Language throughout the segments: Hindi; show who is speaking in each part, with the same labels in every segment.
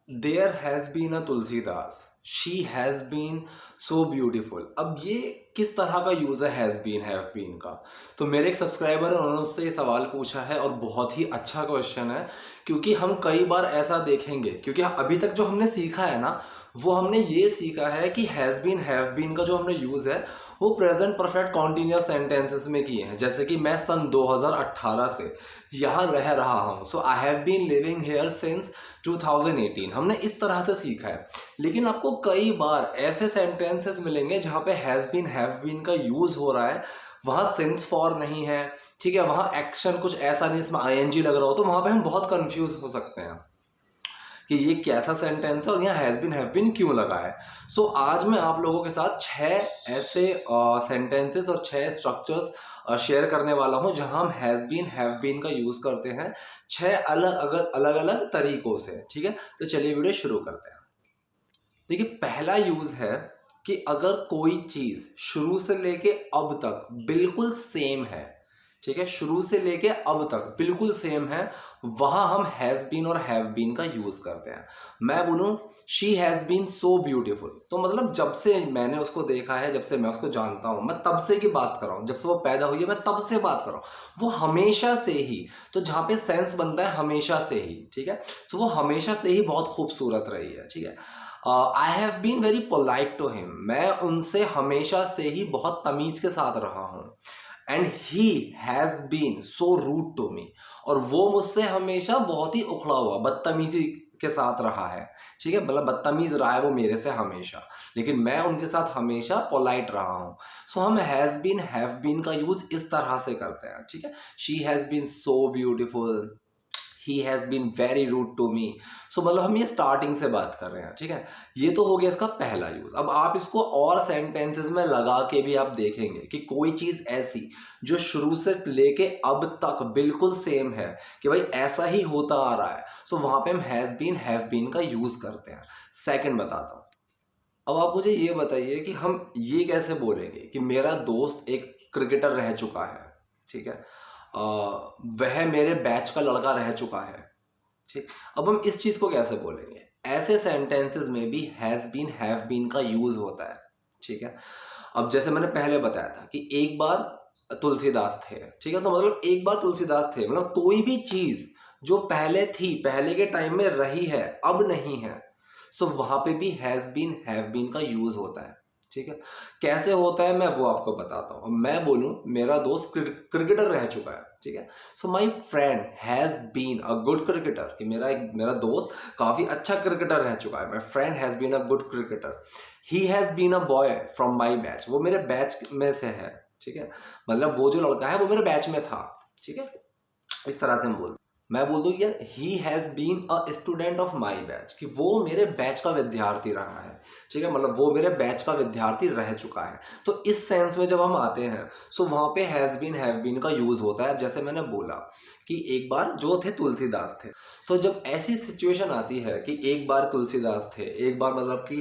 Speaker 1: There has been a Tulsidas, she has been so beautiful. अब ये किस तरह का यूज़ है हैज़ बीन हैव बीन का? तो मेरे एक सब्सक्राइबर है, उन्होंने उससे ये सवाल पूछा है और बहुत ही अच्छा क्वेश्चन है, क्योंकि हम कई बार ऐसा देखेंगे, क्योंकि अभी तक जो हमने सीखा है ना, वो हमने ये सीखा है कि हैज़ बीन हैव बीन का जो हमने यूज़ है वो प्रेजेंट परफेक्ट कॉन्टिन्यूअस सेंटेंसेस में किए हैं। जैसे कि मैं सन 2018 से यहाँ रह रहा हूँ, so I have been living here since 2018, हमने इस तरह से सीखा है। लेकिन आपको कई बार ऐसे सेंटेंसेस मिलेंगे जहाँ पे हैज़ बीन हैव बीन का यूज़ हो रहा है, वहाँ सिंस फॉर नहीं है, ठीक है, वहाँ एक्शन कुछ ऐसा नहीं इसमें आईएनजी लग रहा हो, तो वहाँ पे हम बहुत कंफ्यूज हो सकते हैं कि ये कैसा सेंटेंस है और यहाँ हैज़ बीन हैव बीन क्यों लगा है। सो आज मैं आप लोगों के साथ 6 ऐसे सेंटेंसेस और 6 स्ट्रक्चर्स शेयर करने वाला हूँ जहाँ हम हैज़ बीन हैव बीन का यूज़ करते हैं 6 अलग अलग तरीकों से। ठीक है, तो चलिए वीडियो शुरू करते हैं। देखिए, पहला यूज़ है कि अगर कोई चीज़ शुरू से लेके अब तक बिल्कुल सेम है, ठीक है, शुरू से लेके अब तक बिल्कुल सेम है, वहाँ हम हैज़ बीन और हैव बीन का यूज़ करते हैं। मैं बोलूँ she has been so beautiful, तो मतलब जब से मैंने उसको देखा है, जब से मैं उसको जानता हूँ, मैं तब से की बात कर रहा हूँ, जब से वो पैदा हुई है मैं तब से बात कर रहा हूँ, वो हमेशा से ही, तो जहाँ पे सेंस बनता है हमेशा से ही, ठीक है, तो वो हमेशा से ही बहुत खूबसूरत रही है। ठीक है, I have been very polite to him, मैं उनसे हमेशा से ही बहुत तमीज़ के साथ रहा हूँ। And he has been so rude to me, और वो मुझसे हमेशा बहुत ही उखड़ा हुआ बदतमीजी के साथ रहा है। ठीक है, मतलब बदतमीज रहा है वो मेरे से हमेशा, लेकिन मैं उनके साथ हमेशा पोलाइट रहा हूँ। सो हम हैज़ बीन हैव बीन का यूज़ इस तरह से करते हैं। ठीक है, she has been so beautiful, he has been very rude to me. So मतलब हम ये स्टार्टिंग से बात कर रहे हैं। ठीक है, ये तो हो गया इसका पहला यूज़। अब आप इसको और सेंटेंसेस में लगा के भी आप देखेंगे कि कोई चीज़ ऐसी जो शुरू से लेके अब तक बिल्कुल सेम है, कि भाई ऐसा ही होता आ रहा है, सो वहाँ पे हम हैज़ बीन हैव बीन का यूज़ करते हैं। सेकंड बताता हूँ। अब आप मुझे ये बताइए कि हम ये कैसे बोलेंगे कि मेरा दोस्त एक क्रिकेटर रह चुका है, ठीक है, वह मेरे बैच का लड़का रह चुका है। ठीक, अब हम इस चीज़ को कैसे बोलेंगे? ऐसे सेंटेंसेस में भी हैज़ बीन हैव बीन का यूज़ होता है। ठीक है, अब जैसे मैंने पहले बताया था कि एक बार तुलसीदास थे, ठीक है, तो मतलब एक बार तुलसीदास थे, मतलब कोई भी चीज़ जो पहले थी, पहले के टाइम में रही है, अब नहीं है, सो वहाँ पे भी हैज़ बीन हैव बीन का यूज़ होता है। ठीक है, कैसे होता है मैं वो आपको बताता हूँ। मैं बोलूँ मेरा दोस्त क्रिकेटर रह चुका है, ठीक है, so my friend has been a good cricketer, कि मेरा दोस्त काफ़ी अच्छा क्रिकेटर रह चुका है। My friend has been a good cricketer. He has been a boy from my batch, वो मेरे बैच में से है। ठीक है, मतलब वो जो लड़का है वो मेरे बैच में था। ठीक है, इस तरह से मैं बोल दूँ यार he has been a student of my batch, कि वो मेरे बैच का विद्यार्थी रहा है। ठीक है, मतलब वो मेरे बैच का विद्यार्थी रह चुका है। तो इस सेंस में जब हम आते हैं, सो वहाँ पे हैज़ बीन हैव बीन का यूज़ होता है। जैसे मैंने बोला कि एक बार जो थे तुलसीदास थे, तो जब ऐसी सिचुएशन आती है कि एक बार तुलसीदास थे, एक बार मतलब कि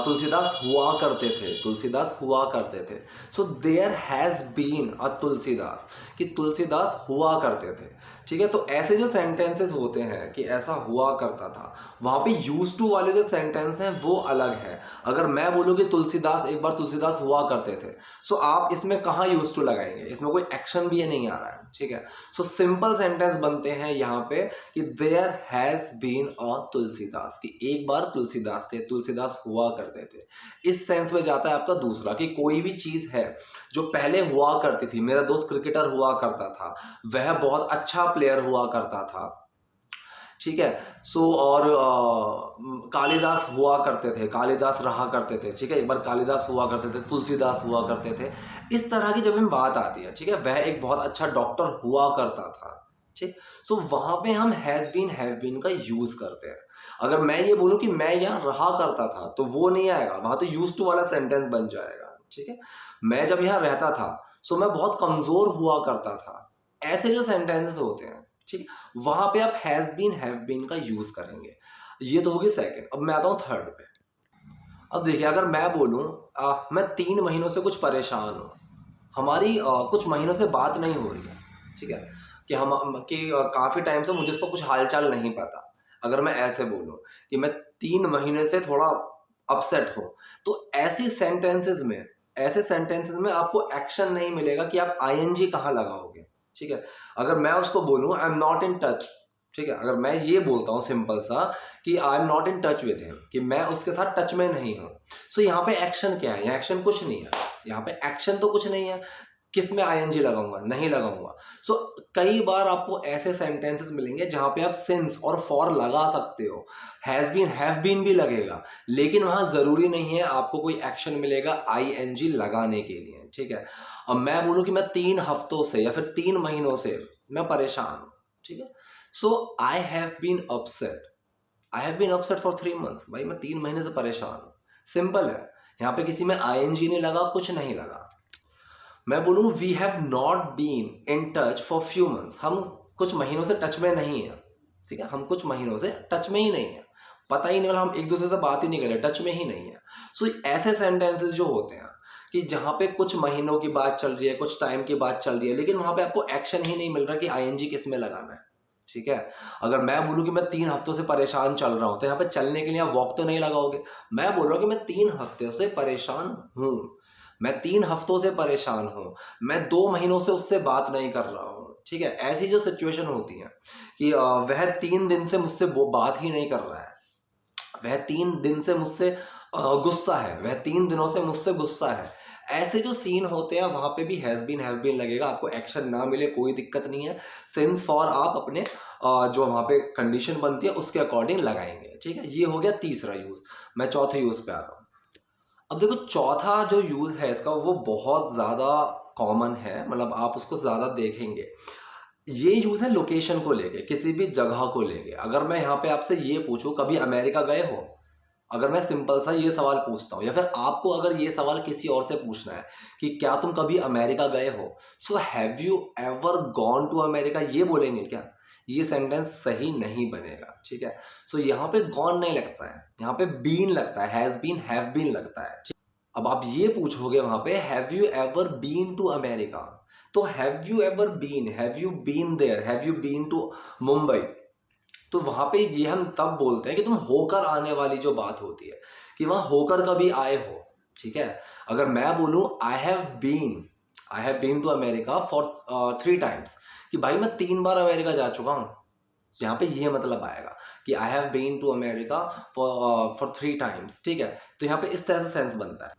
Speaker 1: तुलसीदास हुआ करते थे, तुलसीदास हुआ करते थे, so there has been a Tulsidas, कि तुलसीदास हुआ करते थे। ठीक है, तो ऐसे जो सेंटेंसेस होते हैं कि ऐसा हुआ करता था, वहाँ पे यूज टू वाले जो सेंटेंस हैं वो अलग है। अगर मैं बोलूँ कि तुलसीदास एक बार तुलसीदास हुआ करते थे, सो आप इसमें कहाँ यूज टू लगाएंगे? इसमें कोई एक्शन भी नहीं आ रहा है। ठीक है, सो सिंपल सेंटेंस बनते हैं यहाँ पे कि there has been a Tulsidas, कि एक बार तुलसीदास थे, तुलसीदास हुआ करते थे। इस सेंस में जाता है आपका दूसरा कि कोई भी चीज़ है जो पहले हुआ करती थी। मेरा दोस्त क्रिकेटर हुआ करता था, वह बहुत अच्छा प्लेयर हुआ करता था। ठीक है, सो और कालिदास हुआ करते थे, कालिदास रहा करते थे। ठीक है, एक बार कालिदास हुआ करते थे, तुलसीदास हुआ करते थे। इस तरह की जब हम बात आती है, ठीक है, वह एक बहुत अच्छा डॉक्टर हुआ करता था। ठीक, सो वहाँ पे हम हैज़ बीन हैव बीन का यूज़ करते हैं। अगर मैं ये बोलूँ कि मैं यहाँ रहा करता था, तो वो नहीं आएगा, वहाँ तो यूज़ टू वाला सेंटेंस बन जाएगा। ठीक है, मैं जब यहाँ रहता था, सो मैं बहुत कमज़ोर हुआ करता था। ऐसे जो सेंटेंसेस होते हैं, ठीक, वहाँ पे आप हैज़ बीन हैव बीन का यूज़ करेंगे। ये तो होगी सेकंड। अब मैं आता हूँ थर्ड पे। अब देखिए, अगर मैं बोलूँ मैं 3 महीनों से कुछ परेशान हूँ, हमारी कुछ महीनों से बात नहीं हो रही है, ठीक है, कि हम कि काफ़ी टाइम से मुझे उसका कुछ हाल-चाल नहीं पता। अगर मैं ऐसे बोलूँ कि मैं 3 महीने से थोड़ा अपसेट हूँ, तो ऐसे सेंटेंसेस में आपको एक्शन नहीं मिलेगा कि आप आईएनजी कहाँ लगाओगे, ठीक है? अगर मैं उसको बोलूँ I am not in touch, ठीक है? अगर मैं ये बोलता हूँ सिंपल सा कि I am not in touch with him, कि मैं उसके साथ टच में नहीं हूँ, सो यहाँ पे एक्शन क्या है? यहाँ एक्शन कुछ नहीं है, यहाँ पे एक्शन तो कुछ नहीं है। किस में आईएनजी लगाऊंगा? नहीं लगाऊंगा। सो कई बार आपको ऐसे सेंटेंसेस मिलेंगे जहां पे आप सिंस और फॉर लगा सकते हो, हैज बीन हैव बीन भी लगेगा, लेकिन वहां जरूरी नहीं है आपको कोई एक्शन मिलेगा आईएनजी लगाने के लिए, ठीक है? अब मैं बोलूं कि मैं 3 हफ्तों से या फिर 3 महीनों से मैं परेशान हूं, ठीक है? So I have been upset for 3 months. भाई मैं 3 महीने से परेशान हूँ, सिंपल है। यहाँ पे किसी में आईएनजी नहीं लगा, कुछ नहीं लगा। मैं बोलूँ we have not been in touch for few months, हम कुछ महीनों से टच में नहीं है, ठीक है? हम कुछ महीनों से टच में ही नहीं है, पता ही नहीं, मतलब हम एक दूसरे से बात ही नहीं कर रहे, टच में ही नहीं है। सो ऐसे सेंटेंसेस जो होते हैं कि जहाँ पे कुछ महीनों की बात चल रही है, कुछ टाइम की बात चल रही है, लेकिन वहाँ पे आपको एक्शन ही नहीं मिल रहा कि आईएनजी किस में लगाना है, ठीक है? अगर मैं बोलूँ कि मैं 3 हफ्तों से परेशान चल रहा हूँ, तो यहाँ पे चलने के लिए आप वॉक तो नहीं लगाओगे। मैं बोल रहा हूँ कि मैं 3 हफ्ते से परेशान हूँ, मैं 3 हफ्तों से परेशान हूँ, मैं 2 महीनों से उससे बात नहीं कर रहा हूँ, ठीक है? ऐसी जो सिचुएशन होती है कि वह 3 दिन से मुझसे वो बात ही नहीं कर रहा है, वह 3 दिन से मुझसे गुस्सा है, वह 3 दिनों से मुझसे गुस्सा है, ऐसे जो सीन होते हैं वहां पे भी हैज बीन हैव बीन लगेगा। आपको एक्शन ना मिले कोई दिक्कत नहीं है, सिंस फॉर आप अपने जो वहां पे कंडीशन बनती है उसके अकॉर्डिंग लगाएंगे, ठीक है? ये हो गया तीसरा यूज। मैं चौथे यूज पे आता हूँ। अब देखो चौथा जो यूज है इसका वो बहुत ज्यादा कॉमन है, मतलब आप उसको ज्यादा देखेंगे। ये यूज है लोकेशन को लेके, किसी भी जगह को लेके। अगर मैं यहाँ पे आपसे ये पूछूं कभी अमेरिका गए हो, अगर मैं सिंपल सा ये सवाल पूछता हूँ, या फिर आपको अगर ये सवाल किसी और से पूछना है कि क्या तुम कभी अमेरिका गए हो, so have you ever gone to America, ये बोलेंगे क्या? ये सेंटेंस सही नहीं बनेगा, ठीक है? सो यहाँ पे गॉन नहीं लगता है, यहाँ पे बीन लगता है, हैज बीन हैव बीन लगता है, ठीक? अब आप ये पूछोगे वहां पे have you ever been to America, तो have you ever been, have you been there, have you been to Mumbai, तो वहां पे ये हम तब बोलते हैं कि तुम होकर आने वाली जो बात होती है कि वहां होकर कभी आए हो, ठीक है? अगर मैं बोलूं I have been to America for 3 times, कि भाई मैं 3 बार अमेरिका जा चुका हूं, तो यहाँ पे ये मतलब आएगा कि I have been to America for 3 times, ठीक है? तो यहाँ पे इस तरह से सेंस बनता है।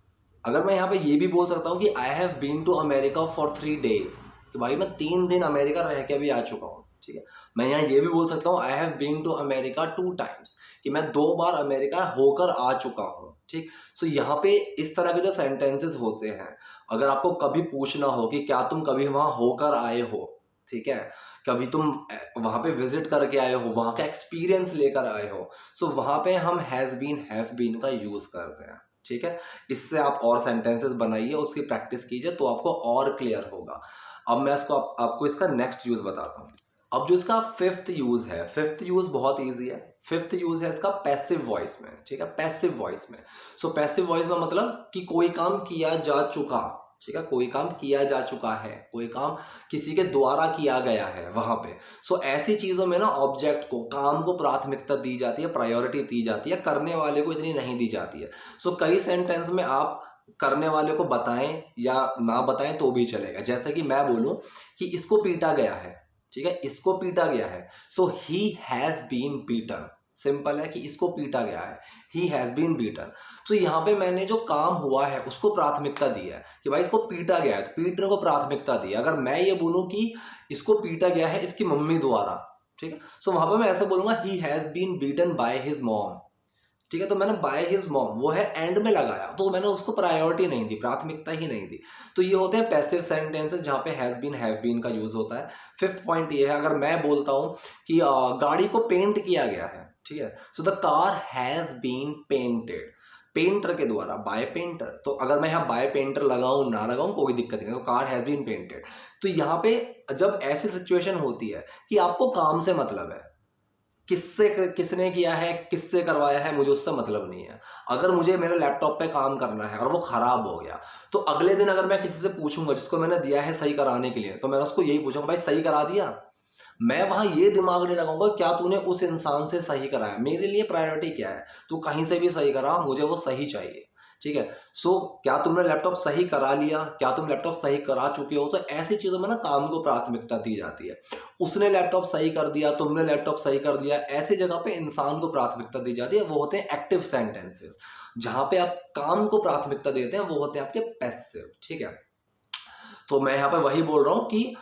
Speaker 1: अगर मैं यहाँ पे ये भी बोल सकता हूँ कि I have been to America for 3 days, कि भाई मैं 3 दिन अमेरिका रह के भी आ चुका हूँ, ठीक है? मैं यहाँ ये भी बोल सकता हूँ I have been to America 2 times, कि मैं 2 बार अमेरिका होकर आ चुका हूँ, ठीक? सो यहाँ पे इस तरह के जो सेंटेंसेस होते हैं, अगर आपको कभी पूछना हो कि क्या तुम कभी वहां होकर आए हो, ठीक है, कभी तुम वहां पे विजिट करके आए हो, वहां का एक्सपीरियंस लेकर आए हो, सो वहां पे हम हैज बीन हैव बीन का यूज करते हैं, ठीक है? इससे आप और सेंटेंसेस बनाइए, उसकी प्रैक्टिस कीजिए तो आपको और क्लियर होगा। अब मैं आपको इसका नेक्स्ट यूज बताता हूँ। अब जो इसका फिफ्थ यूज है, फिफ्थ यूज बहुत इजी है। फिफ्थ यूज है इसका पैसिव वॉइस में, ठीक है? पैसिव वॉइस में। सो पैसिव वॉइस में मतलब कि कोई काम किया जा चुका, ठीक है? कोई काम किया जा चुका है, कोई काम किसी के द्वारा किया गया है वहां पे। सो ऐसी चीजों में ना ऑब्जेक्ट को, काम को प्राथमिकता दी जाती है, प्रायोरिटी दी जाती है, करने वाले को इतनी नहीं दी जाती है। सो कई सेंटेंस में आप करने वाले को बताएं या ना बताएं तो भी चलेगा। जैसे कि मैं बोलूं कि इसको पीटा गया है, ठीक है? इसको पीटा गया है, so he has been beaten. Simple है कि इसको पीटा गया है, ही हैज बीन बीटन। तो यहाँ पे मैंने जो काम हुआ है उसको प्राथमिकता दी है कि भाई इसको पीटा गया है, तो पीटने को प्राथमिकता दी। अगर मैं ये बोलूं कि इसको पीटा गया है इसकी मम्मी द्वारा, ठीक है, सो वहां पे मैं ऐसा बोलूंगा ही has been beaten by his mom, ठीक है? तो मैंने बाय हिज मॉम वो है एंड में लगाया, तो मैंने उसको प्रायोरिटी नहीं दी, प्राथमिकता ही नहीं दी। तो ये होते हैं पैसिव सेंटेंसेस जहां पे हैज बीन हैव बीन का यूज होता है। फिफ्थ पॉइंट ये है, अगर मैं बोलता हूं कि गाड़ी को पेंट किया गया है, ठीक है, so the car has been painted, painter के द्वारा, बाय पेंटर। तो अगर मैं यहाँ बाय पेंटर लगाऊं ना लगाऊं कोई दिक्कत नहीं, तो कार हैज बीन पेंटेड। तो यहाँ पे जब ऐसी सिचुएशन होती है कि आपको काम से मतलब है, किसने किया है, किससे करवाया है, मुझे उससे मतलब नहीं है। अगर मुझे मेरे लैपटॉप पे काम करना है और वो खराब हो गया, तो अगले दिन अगर मैं किसी से पूछूंगा जिसको मैंने दिया है सही कराने के लिए, तो मैं उसको यही पूछूंगा भाई सही करा दिया? मैं वहाँ ये दिमाग नहीं लगाऊंगा क्या तूने उस इंसान से सही कराया, मेरे लिए प्रायोरिटी क्या है, तू कहीं से भी सही करा, मुझे वो सही चाहिए। ठीक है। सो क्या तुमने लैपटॉप सही करा लिया, क्या तुम लैपटॉप सही करा चुके हो, तो ऐसी चीज़ों में ना काम को प्राथमिकता दी जाती है। उसने लैपटॉप सही कर दिया, तुमने लैपटॉप सही कर दिया, ऐसी जगह पे इंसान को प्राथमिकता दी जाती है। वो होते हैं एक्टिव सेंटेंसेस। जहाँ पे आप काम को प्राथमिकता देते हैं वो होते हैं आपके पैसिव। ठीक है। तो मैं यहाँ पे वही बोल रहा हूँ कि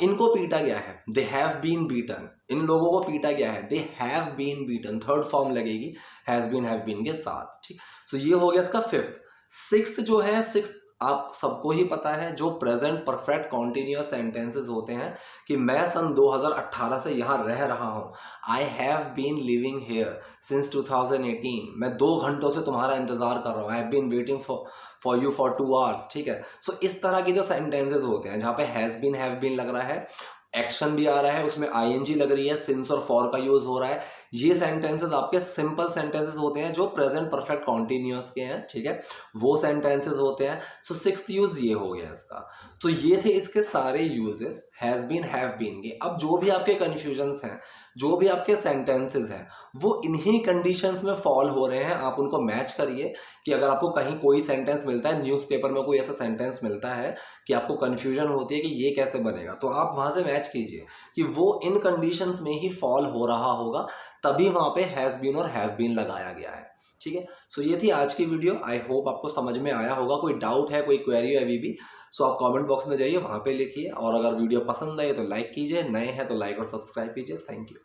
Speaker 1: इनको पीटा गया है, दे हैव बीन बीटन। इन लोगों को पीटा गया है, they have been beaten, third form लगेगी हैज बीन हैव बीन के साथ। ठीक। सो ये हो गया इसका फिफ्थ। सिक्स्थ जो है, सिक्स्थ आप सबको ही पता है, जो प्रेजेंट परफेक्ट कॉन्टिन्यूअस सेंटेंसेस होते हैं कि मैं सन 2018 से यहाँ रह रहा हूँ। I have been living here since 2018। मैं 2 घंटों से तुम्हारा इंतजार कर रहा हूँ। I have been waiting for you for 2 hours. ठीक है। सो इस तरह की जो सेंटेंसेस होते हैं जहाँ पे हैज बीन हैव बीन लग रहा है, एक्शन भी आ रहा है, उसमें आईएनजी लग रही है, सिंस और फॉर का यूज हो रहा है, ये सेंटेंसेस आपके सिंपल सेंटेंसेस होते हैं जो प्रेजेंट परफेक्ट कॉन्टिन्यूअस के हैं। ठीक है। वो सेंटेंसेस होते हैं। सो सिक्स्थ यूज ये हो गया इसका। तो ये थे इसके सारे uses has been have been के। अब जो भी आपके कन्फ्यूजन्स हैं, जो भी आपके सेंटेंसेस हैं, वो इन्हीं कंडीशंस में फॉल हो रहे हैं। आप उनको मैच करिए कि अगर आपको कहीं कोई सेंटेंस मिलता है, न्यूज़पेपर में कोई ऐसा सेंटेंस मिलता है कि आपको कन्फ्यूजन होती है कि ये कैसे बनेगा, तो आप वहाँ से मैच कीजिए कि वो इन कंडीशंस में ही फॉल हो रहा होगा, तभी वहाँ पे हैज़ बीन और हैव बीन लगाया गया है। ठीक है। सो ये थी आज की वीडियो। आई होप आपको समझ में आया होगा। कोई डाउट है, कोई क्वेरी है अभी भी, सो आप कमेंट बॉक्स में जाइए, वहाँ पे लिखिए। और अगर वीडियो पसंद आए तो लाइक कीजिए, नए हैं तो लाइक और सब्सक्राइब कीजिए। Thank you.